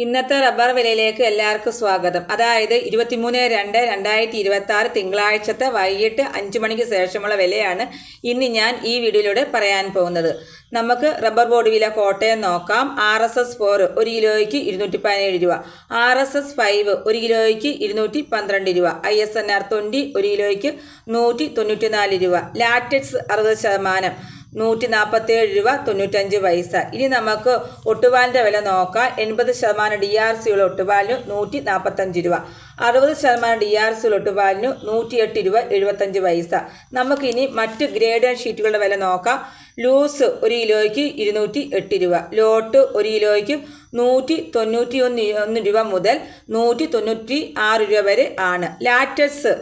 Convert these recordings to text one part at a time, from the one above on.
ഇന്നത്തെ റബ്ബർ വിലയിലേക്ക് എല്ലാവർക്കും സ്വാഗതം. അതായത് 23/2/2026 തിങ്കളാഴ്ചത്തെ വൈകിട്ട് 5 മണിക്ക് ശേഷമുള്ള വിലയാണ് ഇന്ന് ഞാൻ ഈ വീഡിയോയിലൂടെ പറയാൻ പോകുന്നത്. നമുക്ക് റബ്ബർ ബോർഡ് വില കോട്ടയം നോക്കാം. RSS 4 1 കിലോയ്ക്ക് 217 രൂപ, RSS 5 1 കിലോയ്ക്ക് 212 രൂപ, ISNR 20 1 കിലോയ്ക്ക് 194 രൂപ, ലാറ്റക്സ് 60% 147 രൂപ 95 പൈസ. ഇനി നമുക്ക് ഒട്ടുപാലിൻ്റെ വില നോക്കാം. 80% DRC ഉള്ള ഒട്ടുപാലിന് 145 രൂപ, 60% DRC ഉള്ള ഒട്ടുപാലിന് 108 രൂപ 75 പൈസ. നമുക്കിനി മറ്റ് ഗ്രേഡ് ഷീറ്റുകളുടെ വില നോക്കാം. ലൂസ് 1 കിലോയ്ക്ക് 208 രൂപ, ലോട്ട് 1 കിലോയ്ക്ക് 191 രൂപ മുതൽ 196 രൂപ വരെ ആണ്. ലാറ്റക്സ്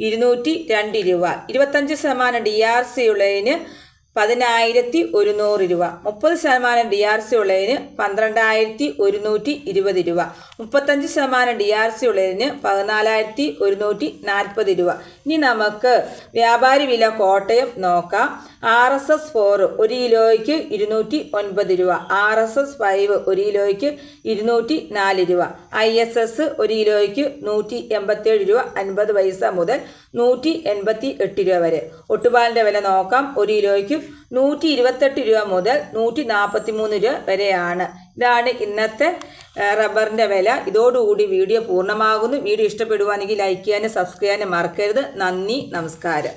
202 രൂപ, 25% DRC ഉള്ളതിന് 10,100 രൂപ, 30% DRC ഉള്ളതിന് 12,120 രൂപ, 35% DRC ഉള്ളതിന് 14,140 രൂപ. ഇനി നമുക്ക് വ്യാപാരി വില കോട്ടയം നോക്കാം. RSS 4 1 കിലോയ്ക്ക് 209 രൂപ, RSS 5 1 കിലോയ്ക്ക് 204 രൂപ, ISS 1 കിലോയ്ക്ക് 187 രൂപ 50 പൈസ മുതൽ 188 രൂപ വരെ. ഒട്ടുപാലിൻ്റെ വില നോക്കാം. 1 കിലോയ്ക്ക് 128 രൂപ മുതൽ 143 രൂപ വരെയാണ്. ഇതാണ് ഇന്നത്തെ റബ്ബറിൻ്റെ വില. ഇതോടുകൂടി വീഡിയോ പൂർണ്ണമാകുന്നു. വീഡിയോ ഇഷ്ടപ്പെടുവാണെങ്കിൽ ലൈക്ക് ചെയ്യാനും സബ്സ്ക്രൈബ് ചെയ്യാനും മറക്കരുത്. നന്ദി, നമസ്കാരം.